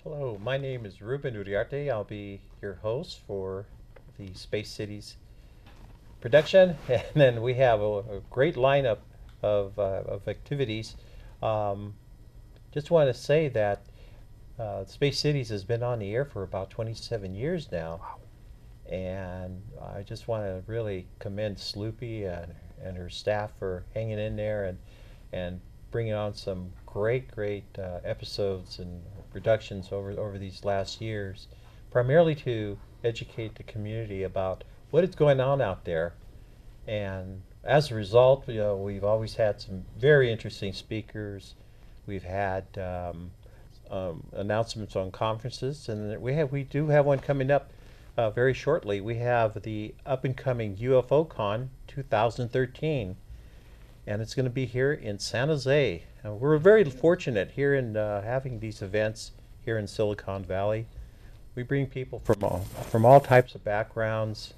Hello, my name is Ruben Uriarte. I'll be your host for the Space Cities production, and then we have a great lineup of activities. Just want to say that Space Cities has been on the air for about 27 years now. Wow. And I just want to really commend Sloopy and her staff for hanging in there and bringing on some great episodes and productions over these last years, primarily to educate the community about what is going on out there. And as a result, we've always had some very interesting speakers. We've had announcements on conferences, and we do have one coming up very shortly. We have the up-and-coming UFO Con 2013, and it's going to be here in San Jose. We're very fortunate here in having these events here in Silicon Valley. We bring people from all types of backgrounds,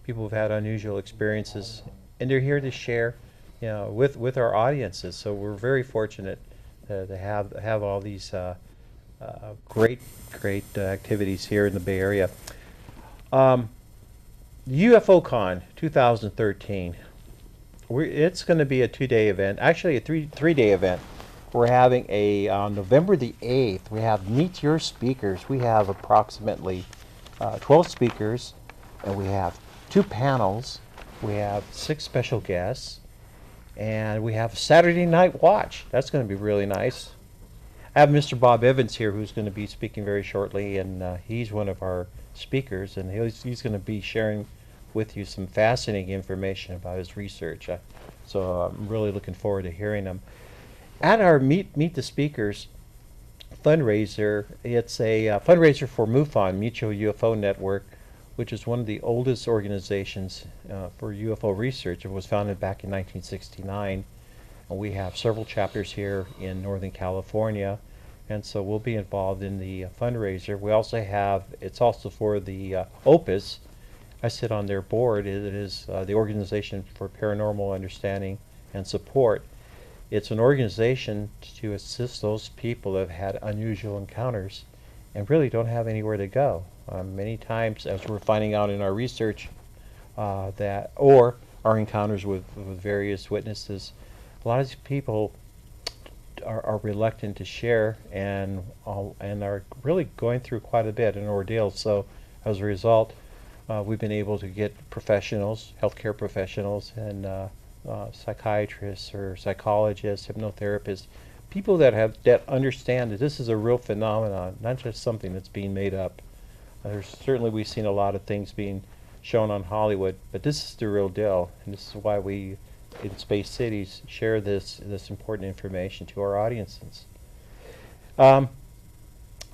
people who've had unusual experiences, and they're here to share, with our audiences. So we're very fortunate to have all these great activities here in the Bay Area. UFO Con 2013. It's going to be a 2-day event, actually a three-day event. We're having on November the 8th, we have Meet Your Speakers. We have approximately 12 speakers, and we have 2 panels. We have 6 special guests, and we have a Saturday Night Watch. That's going to be really nice. I have Mr. Bob Evans here, who's going to be speaking very shortly, and he's one of our speakers, and he's going to be sharing with you some fascinating information about his research. So I'm really looking forward to hearing him. At our Meet the Speakers fundraiser, it's a fundraiser for MUFON, Mutual UFO Network, which is one of the oldest organizations for UFO research. It was founded back in 1969. And we have several chapters here in Northern California, and so we'll be involved in the fundraiser. We also have, it's also for the OPUS. I sit on their board. It is the Organization for Paranormal Understanding and Support. It's an organization to assist those people that have had unusual encounters and really don't have anywhere to go. Many times, as we're finding out in our research, or our encounters with various witnesses, a lot of these people are reluctant to share and are really going through quite a bit, an ordeal. So as a result, we've been able to get professionals, healthcare professionals, and psychiatrists or psychologists, hypnotherapists, people that understand that this is a real phenomenon, not just something that's being made up. Certainly we've seen a lot of things being shown on Hollywood, but this is the real deal, and this is why we in Space Cities share this important information to our audiences.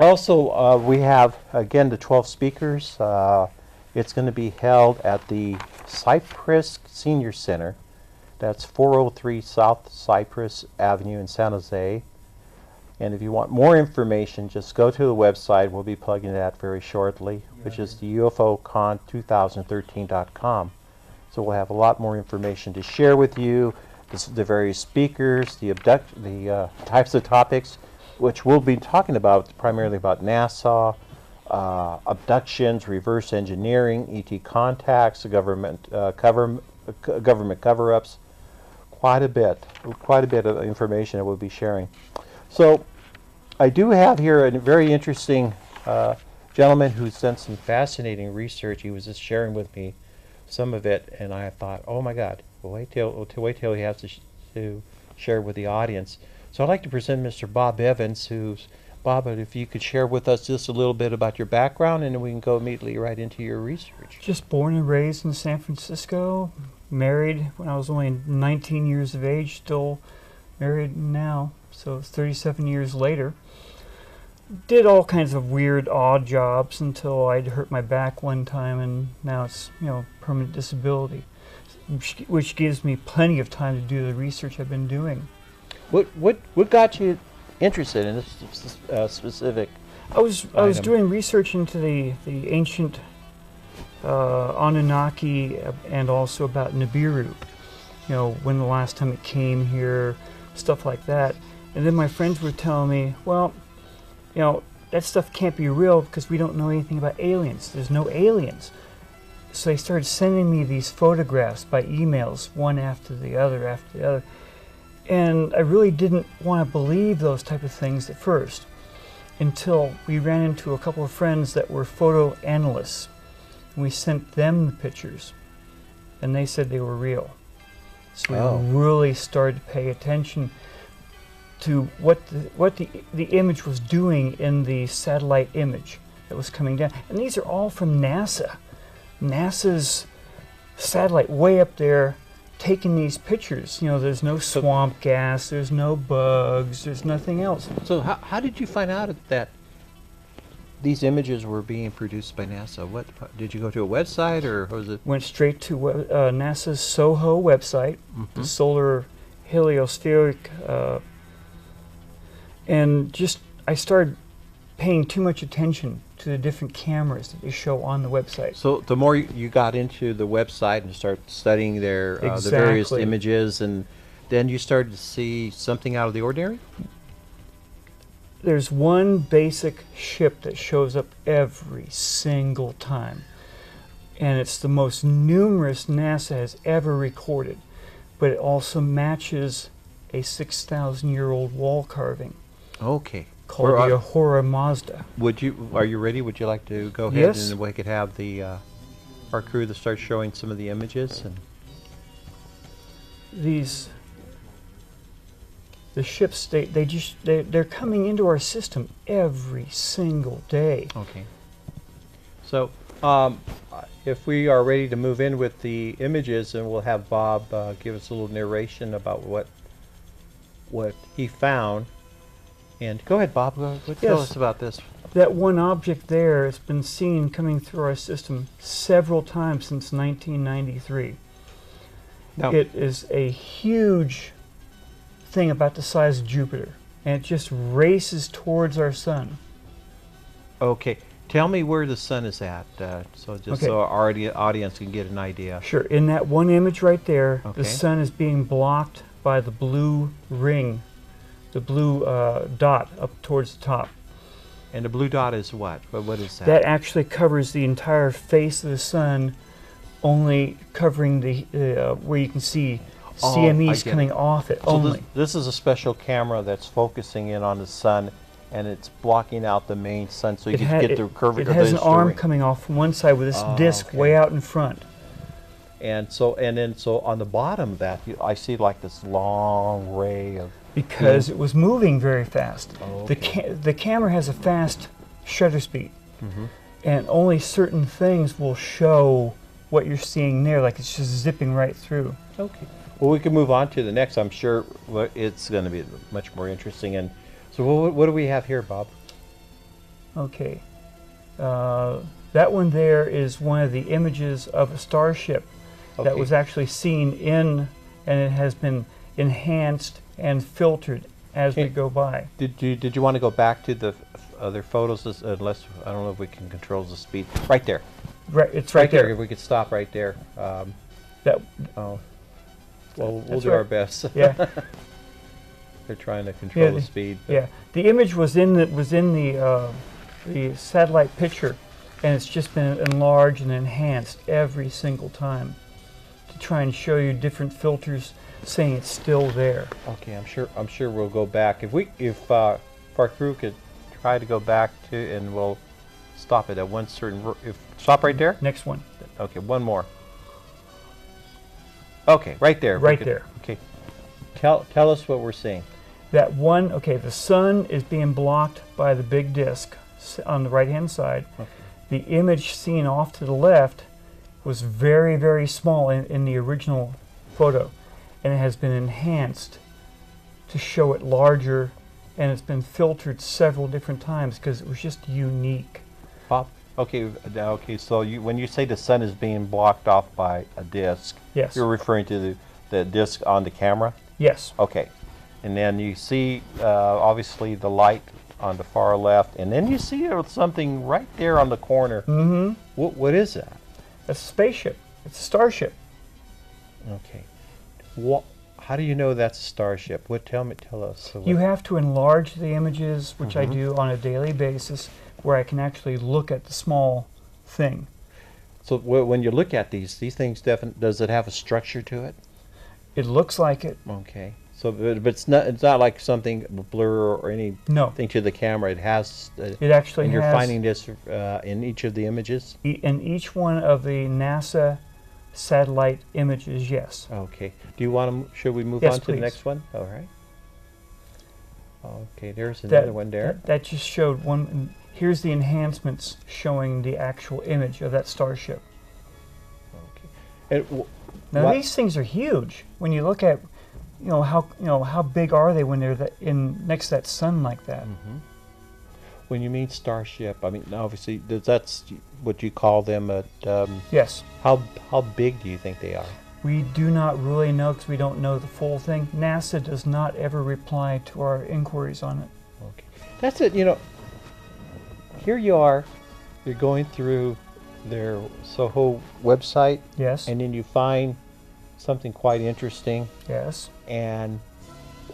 Also, we have, again, the 12 speakers. It's going to be held at the Cypress Senior Center. That's 403 South Cypress Avenue in San Jose. And if you want more information, just go to the website. We'll be plugging that very shortly, which is the UFOcon2013.com. So we'll have a lot more information to share with you, the various speakers, the types of topics, which we'll be talking about, primarily about NASA, abductions, reverse engineering, ET contacts, government cover-ups, quite a bit of information that we'll be sharing. So I do have here a very interesting gentleman who's done some fascinating research. He was just sharing with me some of it, and I thought, oh my God, wait till he has to share with the audience. So I'd like to present Mr. Bob Evans, who's, Bob, if you could share with us just a little bit about your background, and then we can go immediately right into your research. Just born and raised in San Francisco, married when I was only 19 years of age, still married now, so it's 37 years later. Did all kinds of weird, odd jobs until I'd hurt my back one time, and now it's, permanent disability, which gives me plenty of time to do the research I've been doing. What got you interested in this specific I was item? doing research into the ancient Anunnaki, and also about Nibiru. When the last time it came here, stuff like that. And then my friends were telling me, well, that stuff can't be real because we don't know anything about aliens. There's no aliens. So they started sending me these photographs by emails, one after the other. And I really didn't want to believe those type of things at first, until we ran into a couple of friends that were photo analysts. And we sent them the pictures, and they said they were real. So we really started to pay attention to what the image was doing in the satellite image that was coming down. And these are all from NASA. NASA's satellite way up there taking these pictures. There's no swamp gas, there's no bugs, there's nothing else. So how did you find out that these images were being produced by NASA? What did you go to a website, or was it? Went straight to NASA's SOHO website, the Solar Heliospheric, and I started paying too much attention to the different cameras that they show on the website. So the more you got into the website and start studying their the various images, and then you started to see something out of the ordinary? There's one basic ship that shows up every single time, and it's the most numerous NASA has ever recorded, but it also matches a 6,000-year-old wall carving. Okay. Called the Ahura Mazda. Are you ready? Would you like to go ahead? Yes. And we could have the our crew to start showing some of the images? And the ships, they're coming into our system every single day. Okay. So if we are ready to move in with the images, and we'll have Bob give us a little narration about what he found. And go ahead, Bob. Tell us about this. That one object there has been seen coming through our system several times since 1993. Now, it is a huge thing about the size of Jupiter, and it just races towards our sun. Okay. Tell me where the sun is at, so our audience can get an idea. Sure. In that one image right there, okay, the sun is being blocked by the blue ring, the blue dot up towards the top. And the blue dot is what? What is that? That actually covers the entire face of the sun, only covering the where you can see CMEs coming off it. So only. This is a special camera that's focusing in on the sun, and it's blocking out the main sun, so you can get the curvature. It has an arm coming off from one side with this disc way out in front. And then on the bottom of that, I see like this long ray of. Because it was moving very fast. Okay. The camera has a fast shutter speed, and only certain things will show what you're seeing there, like it's just zipping right through. Okay. Well, we can move on to the next. I'm sure it's going to be much more interesting. And so what do we have here, Bob? Okay. That one there is one of the images of a starship that was actually seen and it has been enhanced and filtered as we go by. Did you want to go back to the other photos, unless I don't know if we can control the speed? Right there. Right, it's right there. If we could stop right there. Well, we'll do our best. Yeah. They're trying to control the speed. Yeah, the image was in the satellite picture, and it's just been enlarged and enhanced every single time to try and show you different filters, saying it's still there. Okay, I'm sure we'll go back. If our crew could try to go back to, and we'll stop it at one certain. Stop right there. Next one. Okay, one more. Okay, right there. Right there. Okay, tell us what we're seeing. That one, okay, the sun is being blocked by the big disk on the right-hand side. Okay. The image seen off to the left was very, very small in the original photo, and it has been enhanced to show it larger, and it's been filtered several different times because it was just unique. Bob? Okay, so when you say the sun is being blocked off by a disc, Yes. you're referring to the disc on the camera? Yes. Okay. And then you see, obviously, the light on the far left, and then you see something right there on the corner. Mm-hmm. What is that? That's a spaceship. It's a starship. Okay. How do you know that's a starship? Tell us. So You have to enlarge the images, which I do on a daily basis, where I can actually look at the small thing. So when you look at these things, does it have a structure to it? It looks like it. Okay. So, but it's not like something blur or anything No. to the camera. It has. It actually and you're has, finding this in each of the images. in each one of the NASA satellite images, yes. Okay. Do you want to? Should we move Yes, on to the please. next one? All right. Okay. There's another one there. That just showed one. Here's the enhancements showing the actual image of that starship. Okay. And Now these things are huge. When you look at, how big are they when they're next to that sun like that? when you mean starship, I mean obviously that's what you call them. Yes. How big do you think they are? We do not really know because we don't know the full thing. NASA does not ever reply to our inquiries on it. Okay. That's it. Here you are. You're going through their Soho website. Yes. And then you find something quite interesting. Yes. And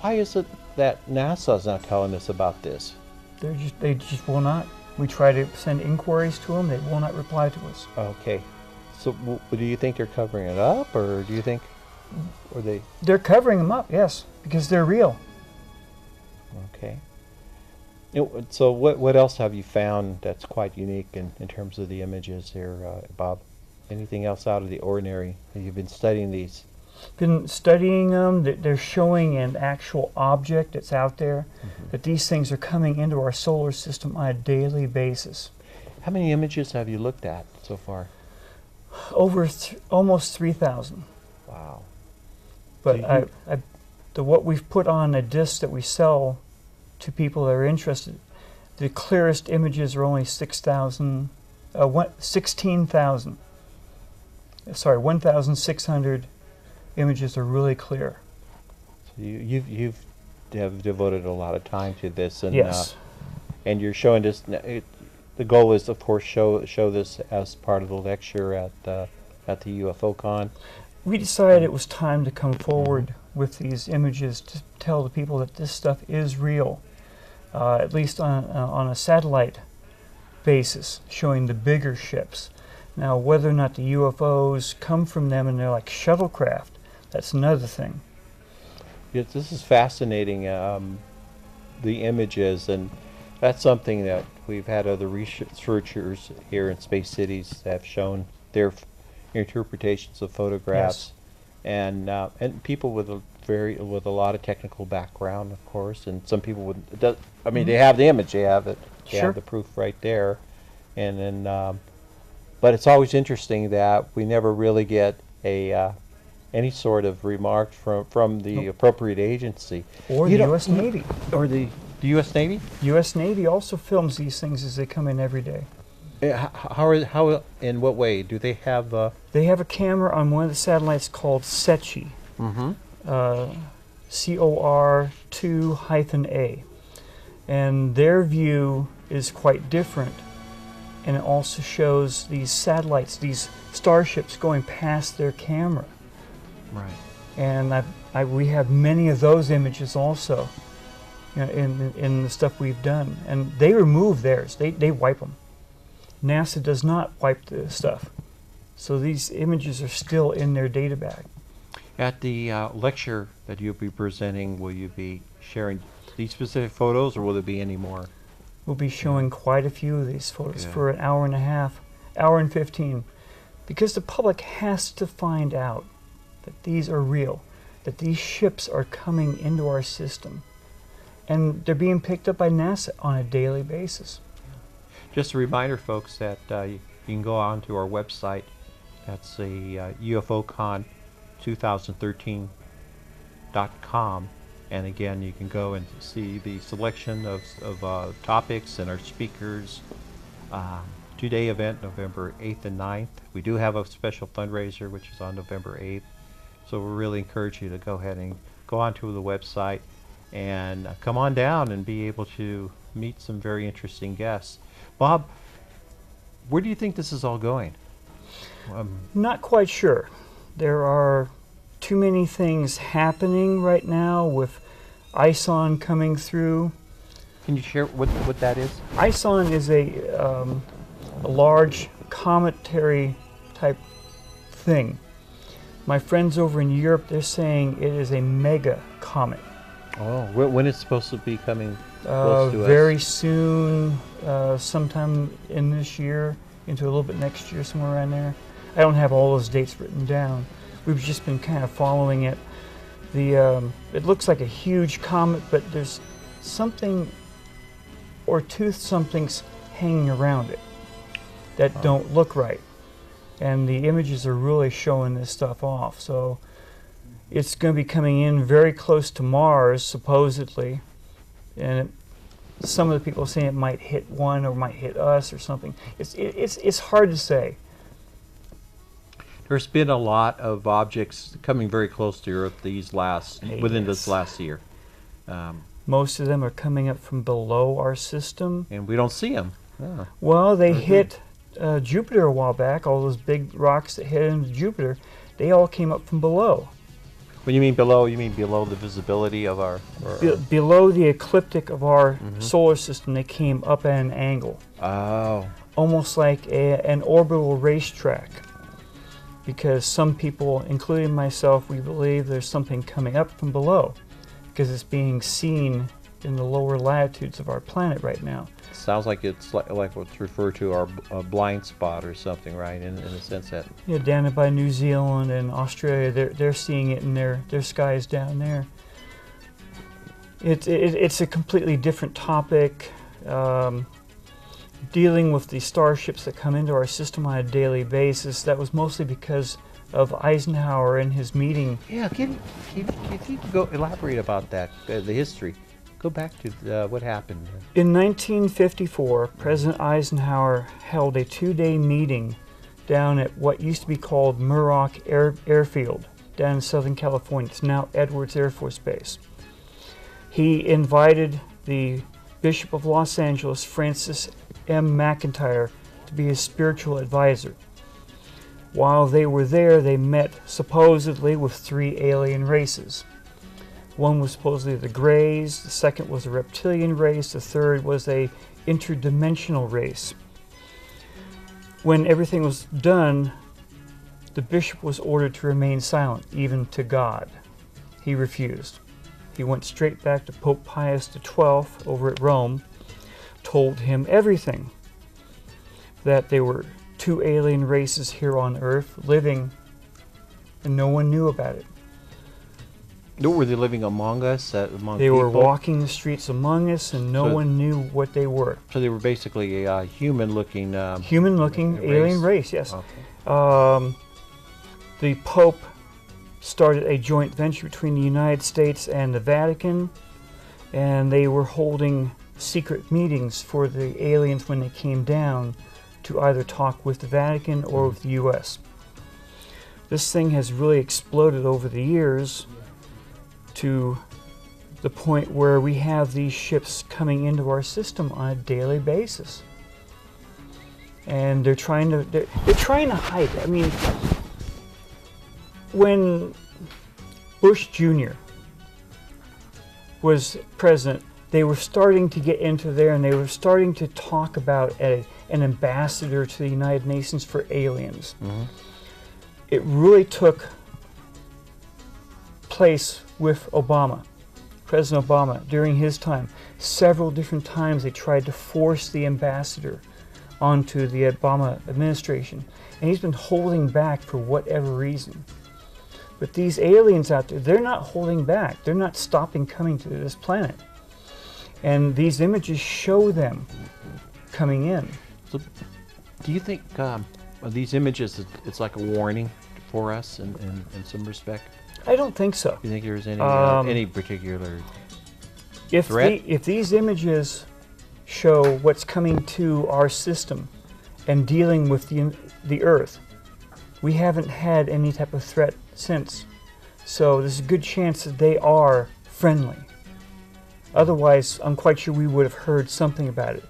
why is it that NASA's not telling us about this? They just will not. We try to send inquiries to them. They will not reply to us. Okay. So do you think they're covering it up, or do you think, or they? They're covering them up, yes, because they're real. Okay. So what else have you found that's quite unique in terms of the images here, Bob? Anything else out of the ordinary? You've been studying these. Been studying them. They're showing an actual object that's out there. That these things are coming into our solar system on a daily basis. How many images have you looked at so far? Over almost 3,000. Wow. But what we've put on a disc that we sell to people that are interested, the clearest images are only 16,000. Sorry, 1,600 images are really clear. So you've devoted a lot of time to this, and Yes. And you're showing this. The goal is, of course, show this as part of the lecture at the UFO Con. We decided it was time to come forward with these images to tell the people that this stuff is real, at least on a satellite basis, showing the bigger ships. Now, whether or not the UFOs come from them and they're like shuttlecraft, that's another thing. Yes, this is fascinating, the images, and that's something that we've had other researchers here in Space Cities that have shown their interpretations of photographs, and people with a lot of technical background, of course, and some people with they have the image, they have it, they Sure. have the proof right there, and then but it's always interesting that we never really get any sort of remarks from the appropriate agency. Or the U.S. Navy. Or the U.S. Navy? U.S. Navy also films these things as they come in every day. How in what way? Do they have... They have a camera on one of the satellites called SETI, COR2-A. And their view is quite different. And it also shows these satellites, these starships going past their camera. Right. And we have many of those images also, in the stuff we've done. And they remove theirs. They wipe them. NASA does not wipe the stuff. So these images are still in their data bag. At the lecture that you'll be presenting, will you be sharing these specific photos, or will there be any more? We'll be showing quite a few of these photos Good. for an hour and a half, hour and 15, because the public has to find out that these are real, that these ships are coming into our system. and they're being picked up by NASA on a daily basis. Just a reminder, folks, that you can go on to our website. That's the UFOcon2013.com. And again, you can go and see the selection of topics and our speakers. Two-day event, November 8th and 9th. We do have a special fundraiser, which is on November 8th. So we really encourage you to go ahead and go onto the website and come on down and be able to meet some very interesting guests. Bob, where do you think this is all going? Not quite sure. There are too many things happening right now with ISON coming through. Can you share what that is? ISON is a large cometary type thing. My friends over in Europe, they're saying it is a mega comet. Oh, when it's supposed to be coming close to us? Very soon, sometime in this year, into a little bit next year, somewhere around there. I don't have all those dates written down. We've just been kind of following it. It looks like a huge comet, but there's something or two somethings hanging around it that don't look right. And the images are really showing this stuff off. So it's going to be coming in very close to Mars, supposedly. And some of the people are saying it might hit one or might hit us or something. It's hard to say. There's been a lot of objects coming very close to Earth within this last year. Most of them are coming up from below our system. And we don't see them. Yeah. Well, they hit Jupiter a while back. All those big rocks that hit into Jupiter, they all came up from below. When you mean below the visibility of our... below the ecliptic of our solar system, they came up at an angle. Oh. Almost like an orbital racetrack. Because some people, including myself, we believe there's something coming up from below. Because it's being seen in the lower latitudes of our planet right now. Sounds like it's like what's referred to our blind spot or something, right? In the sense that... Yeah, down by New Zealand and Australia, they're seeing it in their skies down there. It's a completely different topic. Dealing with the starships that come into our system on a daily basis, that was mostly because of Eisenhower and his meeting. Yeah, can you go elaborate about that, the history? Go back to what happened. In 1954, President Eisenhower held a 2-day meeting down at what used to be called Muroc Airfield down in Southern California. It's now Edwards Air Force Base. He invited the Bishop of Los Angeles, Francis M. McIntyre, to be his spiritual advisor. While they were there, they met supposedly with 3 alien races. One was supposedly the Greys, the second was a reptilian race, the third was a interdimensional race. When everything was done, the bishop was ordered to remain silent, even to God. He refused. He went straight back to Pope Pius XII over at Rome, told him everything, that there were 2 alien races here on Earth living, and no one knew about it. Were they living among us? Among they people? were walking the streets among us, and no one knew what they were. So they were basically a human-looking... human-looking alien race, yes. Okay. The Pope started a joint venture between the United States and the Vatican, and they were holding secret meetings for the aliens when they came down to either talk with the Vatican or with the U.S. This thing has really exploded over the years to the point where we have these ships coming into our system on a daily basis. And they're trying to hide it. I mean, when Bush Jr. was president, they were starting to get into there, and they were starting to talk about an ambassador to the United Nations for aliens. It really took place with Obama, President Obama, during his time. Several different times they tried to force the ambassador onto the Obama administration, and he's been holding back for whatever reason. But these aliens out there, they're not holding back. They're not stopping coming to this planet. And these images show them coming in. So, do you think these images, it's like a warning for us in some respect? I don't think so. Do you think there's any particular If threat? if these images show what's coming to our system and dealing with the Earth, we haven't had any type of threat since. So there's a good chance that they are friendly. Otherwise, I'm quite sure we would have heard something about it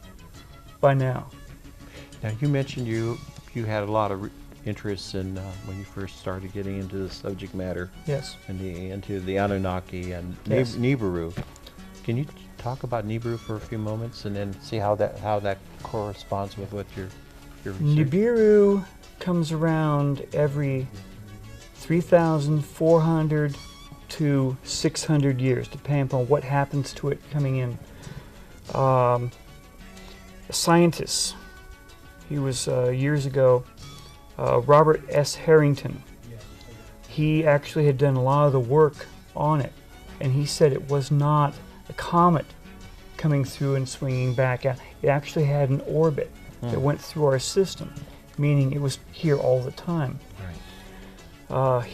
by now. Now, you mentioned you had a lot of interest in when you first started getting into the subject matter. Yes. Into the Anunnaki and Yes. Nibiru. Can you talk about Nibiru for a few moments and then see how that corresponds with what your research? Nibiru comes around every 3,400 to 600 years, depending upon what happens to it coming in. A scientist, he was years ago, Robert S. Harrington. He actually had done a lot of the work on it, and he said it was not a comet coming through and swinging back out. It actually had an orbit that went through our system, meaning it was here all the time. Right.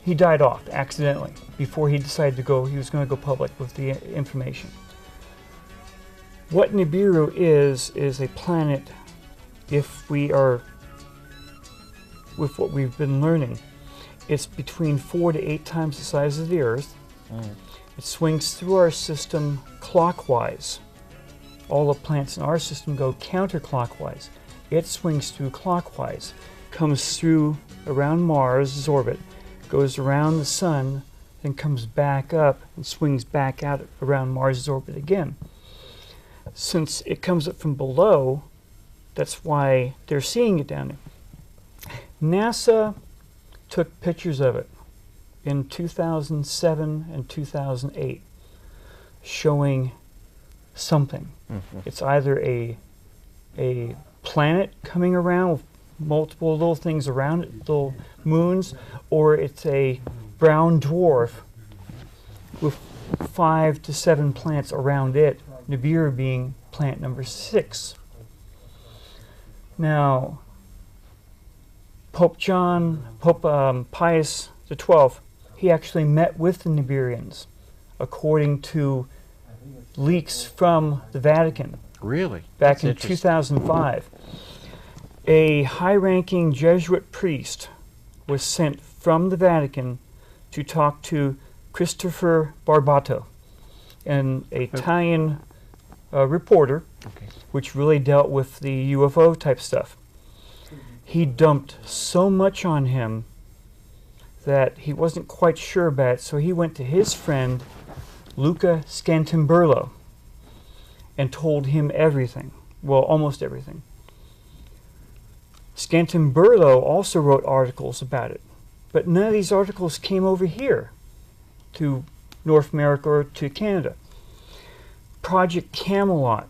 He died off accidentally before he decided to go. He was going to go public with the information. What Nibiru is a planet, if we are, with what we've been learning, it's between 4 to 8 times the size of the Earth. It swings through our system clockwise. All the planets in our system go counterclockwise. It swings through clockwise, comes through around Mars' orbit, goes around the Sun, then comes back up and swings back out around Mars' orbit again. Since it comes up from below, that's why they're seeing it down there. NASA took pictures of it in 2007 and 2008, showing something. It's either a planet coming around with multiple little things around it, little moons, or it's a brown dwarf with 5 to 7 planets around it, Nibiru being planet number 6. Now, Pope Pius XII, he actually met with the Nibirians, according to leaks from the Vatican. Really? Back That's in interesting. 2005. A high-ranking Jesuit priest was sent from the Vatican to talk to Christopher Barbato, an Italian reporter, which really dealt with the UFO type stuff. He dumped so much on him that he wasn't quite sure about it, so he went to his friend Luca Scantamburlo and told him everything. Well, almost everything. Scantamburlo also wrote articles about it, but none of these articles came over here to North America or to Canada. Project Camelot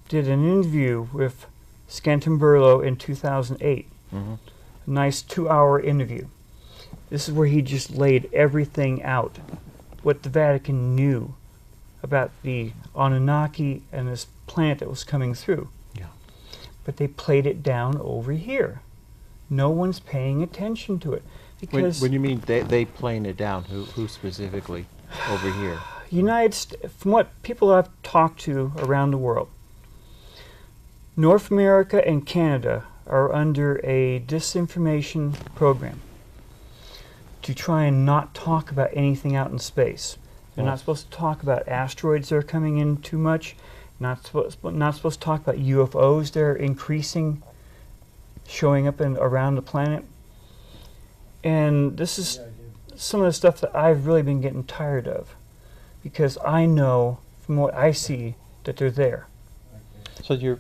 did an interview with Scantamburlo in 2008. A nice 2-hour interview. This is where he just laid everything out, what the Vatican knew about the Anunnaki and this planet that was coming through. Yeah. But they played it down over here. No one's paying attention to it. Because When you mean they playing it down, who specifically over here? from what people I've talked to around the world, North America and Canada are under a disinformation program to try and not talk about anything out in space. They're not supposed to talk about asteroids that are coming in too much. Not supposed to talk about UFOs that are increasing, showing up around the planet. And this is some of the stuff that I've really been getting tired of, because I know from what I see that they're there. So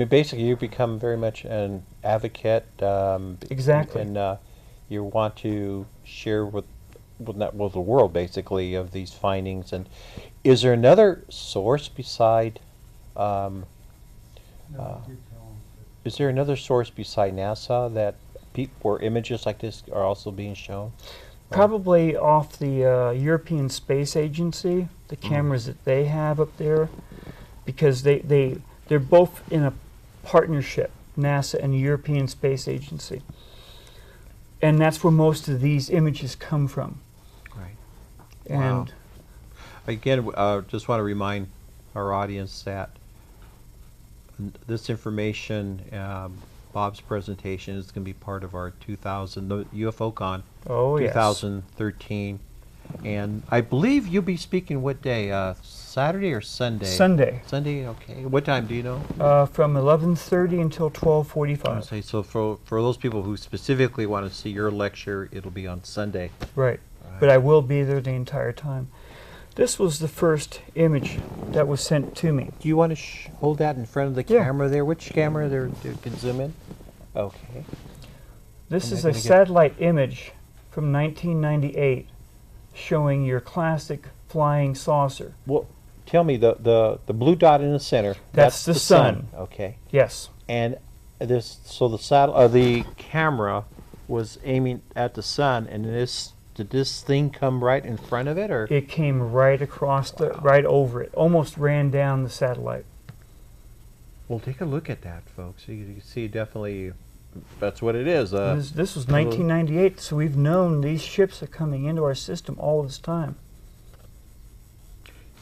basically you become very much an advocate. Exactly. And you want to share with the world, basically, of these findings. And is there another source beside NASA that where images like this are also being shown? Probably off the European Space Agency, the cameras that they have up there, because they're both in a partnership, NASA and the European Space Agency. And that's where most of these images come from. Right. And Again, just want to remind our audience that this information, Bob's presentation, is going to be part of our the UFOCon oh yes, 2013. And I believe you'll be speaking what day? Saturday or Sunday? Sunday, Sunday, okay. What time do you know? from 11:30 until 12:45. Okay, so for those people who specifically want to see your lecture, it'll be on Sunday. Right. But I will be there the entire time. This was the first image that was sent to me. Do you want to hold that in front of the Yeah. camera there? Which camera there can zoom in? Okay. This Am I is a gonna get- satellite image from 1998 showing your classic flying saucer. Well, tell me, the blue dot in the center. That's the sun. Okay. Yes. And the camera was aiming at the sun, and did this thing come right in front of it, or? It came right across right over it, almost ran down the satellite. Well, take a look at that, folks. You can see definitely that's what it is. This was 1998, so we've known these ships are coming into our system all this time.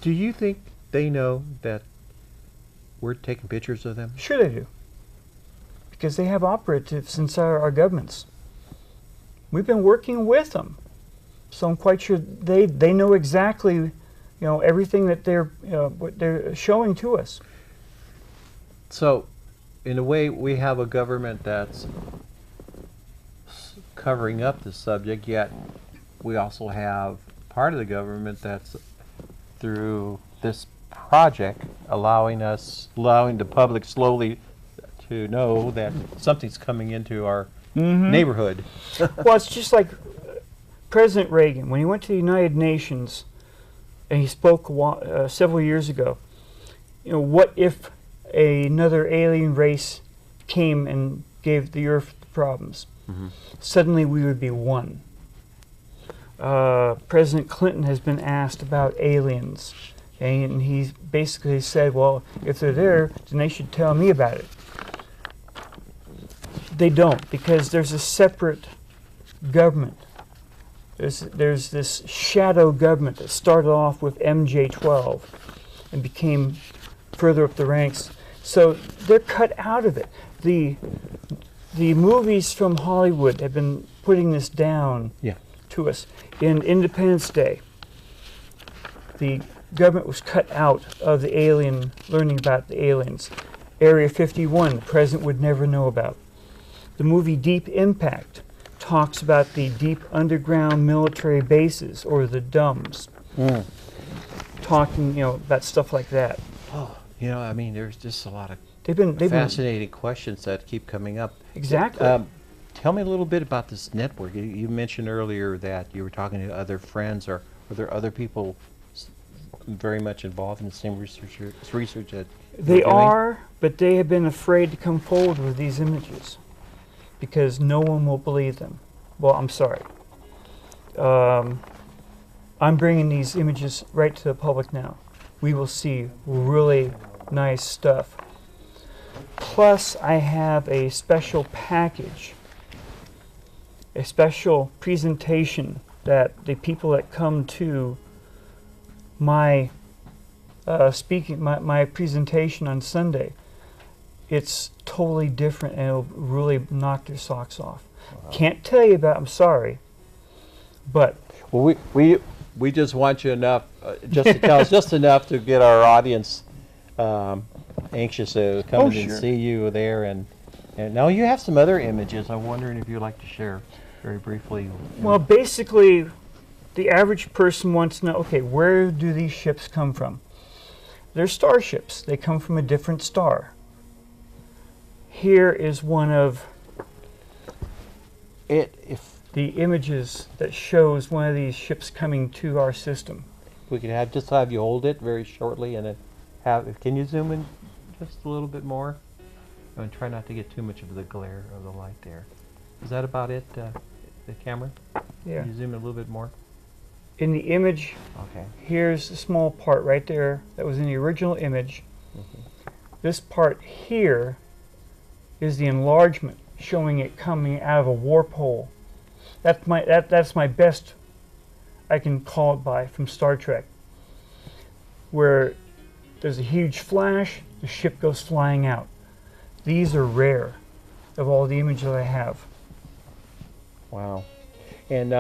Do you think they know that we're taking pictures of them? Sure they do. Because they have operatives inside our governments. We've been working with them. So I'm quite sure they know exactly, everything that what they're showing to us. So, in a way, we have a government that's covering up the subject, yet we also have part of the government that's through this project allowing the public slowly to know that something's coming into our neighborhood. Well, it's just like President Reagan, when he went to the United Nations and he spoke several years ago, what if another alien race came and gave the Earth problems? Suddenly we would be one. President Clinton has been asked about aliens, and he basically said, well, if they're there, then they should tell me about it. They don't, because there's a separate government. There's this shadow government that started off with MJ-12 and became further up the ranks. So they're cut out of it. The movies from Hollywood have been putting this down to us. In Independence Day, the government was cut out of the learning about the aliens. Area 51, the president would never know about. The movie Deep Impact talks about the deep underground military bases, or the DUMBs. Talking, about stuff like that. Oh, I mean, there's just a lot of They've been fascinating questions that keep coming up. Exactly. Tell me a little bit about this network. You mentioned earlier that you were talking to other friends, or were there other people very much involved in the same research that They you're doing? are, but they have been afraid to come forward with these images because no one will believe them. Well, I'm sorry. I'm bringing these images right to the public now. We will see really nice stuff. Plus, I have a special package, a special presentation that the people that come to my my presentation on Sunday, it's totally different, and it'll really knock their socks off. Wow. Can't tell you about. I'm sorry, but well, we just want you enough, just to tell us just enough to get our audience anxious to come in and see you there. And now you have some other images. I'm wondering if you'd like to share very briefly. Well, basically, the average person wants to know, okay, where do these ships come from? They're starships. They come from a different star. Here is one of the images that shows one of these ships coming to our system. We could have you hold it very shortly, and then can you zoom in just a little bit more? And try not to get too much of the glare of the light there. Is that about it, the camera? Yeah. Can you zoom in a little bit more? In the image, Okay. here's the small part right there that was in the original image. Mhm. This part here is the enlargement, showing it coming out of a warp hole. That's my best I can call it by from Star Trek, where there's a huge flash, the ship goes flying out. These are rare of all the images I have. Wow. And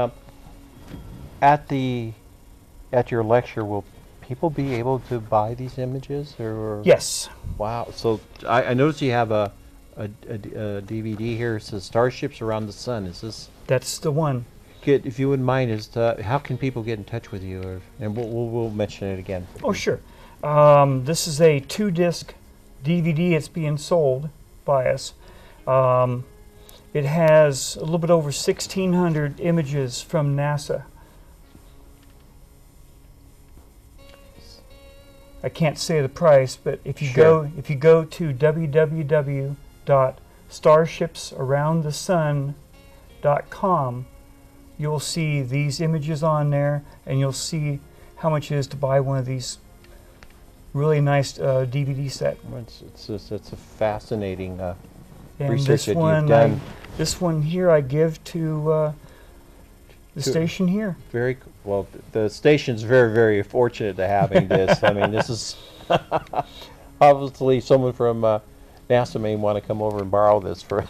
at your lecture, will people be able to buy these images? Or Yes. Wow. So I noticed you have a DVD here. It says Starships Around the Sun. Is this? That's the one. If you wouldn't mind, how can people get in touch with you? And we'll mention it again. Oh, sure. This is a 2-disc DVD. It's being sold by us. It has a little bit over 1,600 images from NASA. I can't say the price, but if you Sure. go to www.starshipsaroundthesun.com, you'll see these images on there, and you'll see how much it is to buy one of these really nice DVD set. It's a fascinating And research this that you've one, done. this one here, I give to the To- station here. Very well. The station's very fortunate to having this. I mean, this is obviously someone from NASA may want to come over and borrow this for,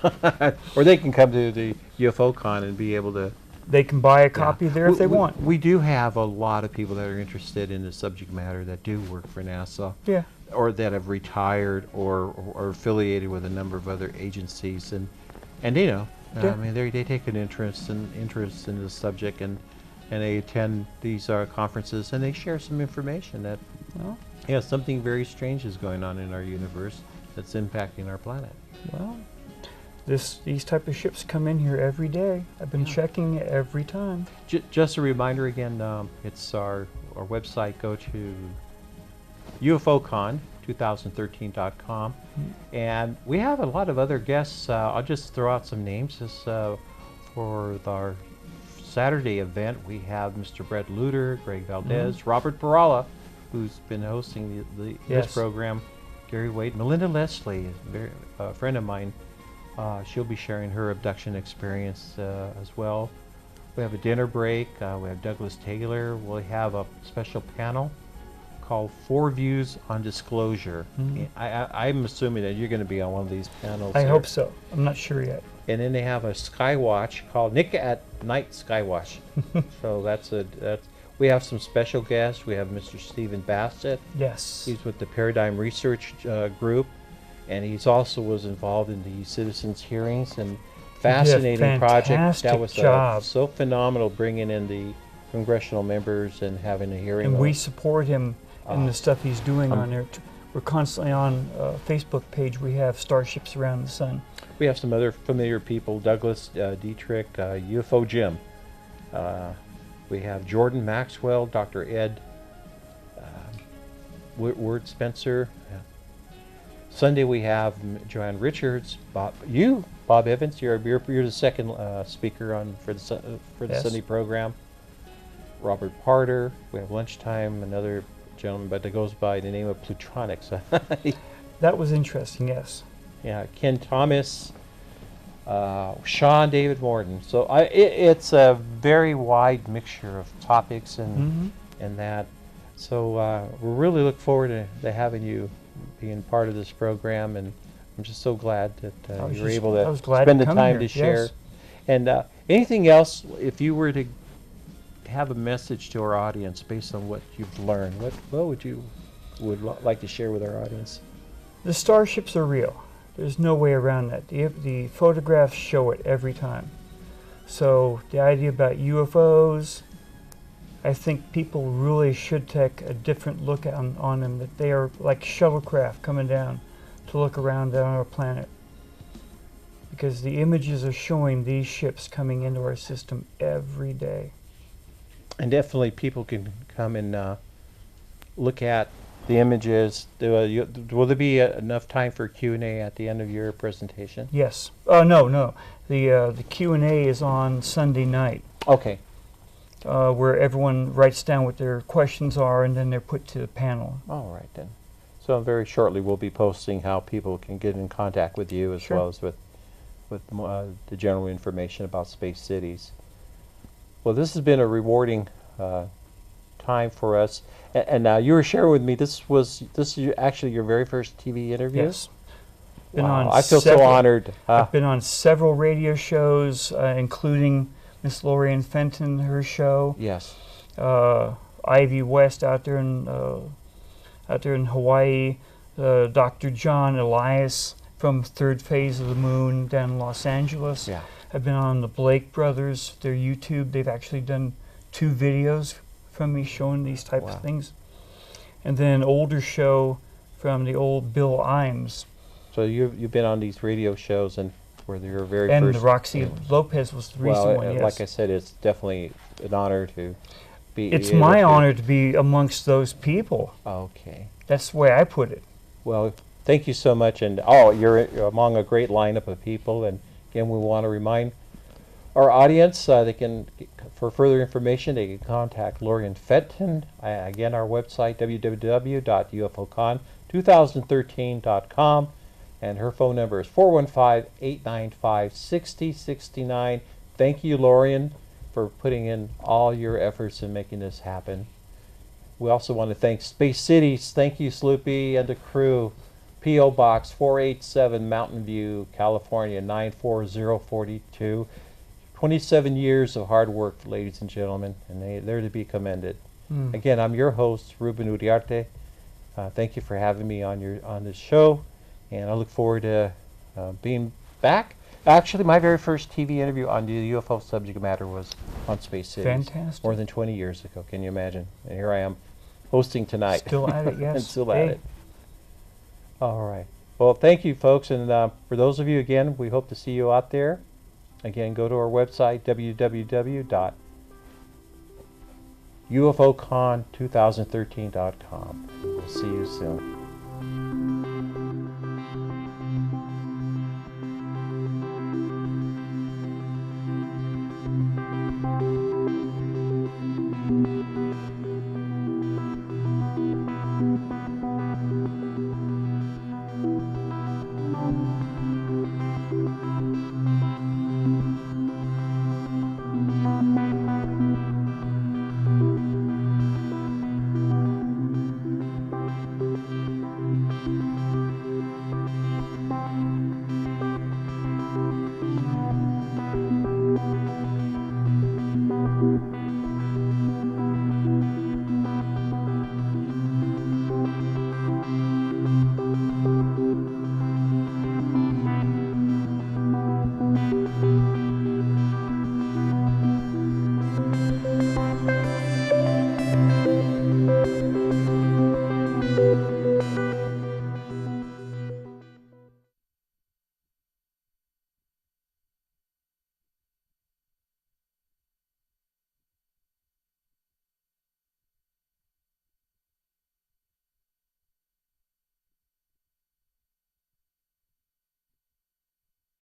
or they can come to the UFO Con and be able to. They can buy a copy there if they want. We do have a lot of people that are interested in the subject matter that do work for NASA, Yeah. or that have retired or affiliated with a number of other agencies, and you know, Yeah. I mean, they take an interest in the subject, and they attend these conferences, and they share some information that, Well, yeah, something very strange is going on in our universe that's impacting our planet. well, these type of ships come in here every day. I've been Yeah. checking it every time. Just a reminder again, it's our website. Go to UFOcon2013.com, and we have a lot of other guests. I'll just throw out some names. For our Saturday event, we have Mr. Brett Luter, Greg Valdez, Robert Barala, who's been hosting this Yes. program, Gary Wade, Melinda Leslie, a friend of mine. She'll be sharing her abduction experience as well. We have a dinner break. We have Douglas Taylor. We'll have a special panel called 4 Views on Disclosure. I'm assuming that you're going to be on one of these panels. I there. hope so. I'm not sure yet. And then they have a Skywatch called Nick at Night Skywatch. So we have some special guests. We have Mr. Stephen Bassett. Yes. He's with the Paradigm Research Group, and he's also was involved in the citizens hearings, and fascinating project. That was job. so phenomenal, bringing in the congressional members and having a hearing. And on we it. support him in the stuff he's doing on there. We're constantly on Facebook page. We have Starships Around the Sun. We have some other familiar people: Douglas Dietrich, UFO Jim. We have Jordan Maxwell, Dr. Ed Word Spencer. Sunday we have Joanne Richards, Bob Evans. You're the second speaker for the Yes. Sunday program. Robert Parter. We have lunchtime. Another gentleman, but that goes by the name of Plutronics. That was interesting. Yes. Yeah, Ken Thomas, Sean David Morton. So it's a very wide mixture of topics and that. So we really look forward to having you being part of this program, and I'm just so glad that you were able to spend the time to share. Yes. And anything else, if you were to have a message to our audience based on what you've learned, what would you like to share with our audience? The starships are real. There's no way around that. The photographs show it every time. So the idea about UFOs, I think people really should take a different look on them, that they are like shuttlecraft coming down to look around on our planet. Because the images are showing these ships coming into our system every day. And definitely people can come and look at the images. Will there be enough time for Q&A at the end of your presentation? Yes. No. The Q&A is on Sunday night. Okay. where everyone writes down what their questions are, and then they're put to the panel. All right then. So very shortly we'll be posting how people can get in contact with you as Sure. well as with the general information about Space Cities. Well, this has been a rewarding time for us. And now you were sharing with me this is actually your very first TV interview. Yes. Been Wow, on I feel so several- honored. I've been on several radio shows, including Miss Lorian Fenton, her show. Yes. Ivy West out there in Hawaii. Dr. John Elias from Third Phase of the Moon down in Los Angeles. Yeah. I've been on the Blake Brothers, their YouTube. They've actually done 2 videos from me showing these types Wow. of things. And then an older show from the old Bill Imes. So you've been on these radio shows and were your very And first. the Roxy Lopez was the recent one, yes. Like I said, it's definitely an honor to be. It's able my to- honor to be amongst those people. Okay. That's the way I put it. Well, thank you so much, and you're among a great lineup of people. And again, we want to remind our audience they can, for further information, they can contact Lorian Fenton. Again, our website www.ufocon2013.com, and her phone number is 415-895-6069. Thank you, Lorian, for putting in all your efforts in making this happen. We also want to thank Space Cities. Thank you, Sloopy, and the crew. P.O. Box 487, Mountain View, California 94042. 27 years of hard work, ladies and gentlemen, and they're to be commended. Again, I'm your host, Ruben Uriarte. Thank you for having me on this show, and I look forward to being back. Actually, my very first TV interview on the UFO subject matter was on Space Cities. Fantastic. More than 20 years ago, can you imagine? And here I am hosting tonight. Still at it, yes. And still Hey. at it. All right. Well, thank you, folks. And for those of you, again, we hope to see you out there. Again, go to our website, www.ufocon2013.com. We'll see you soon.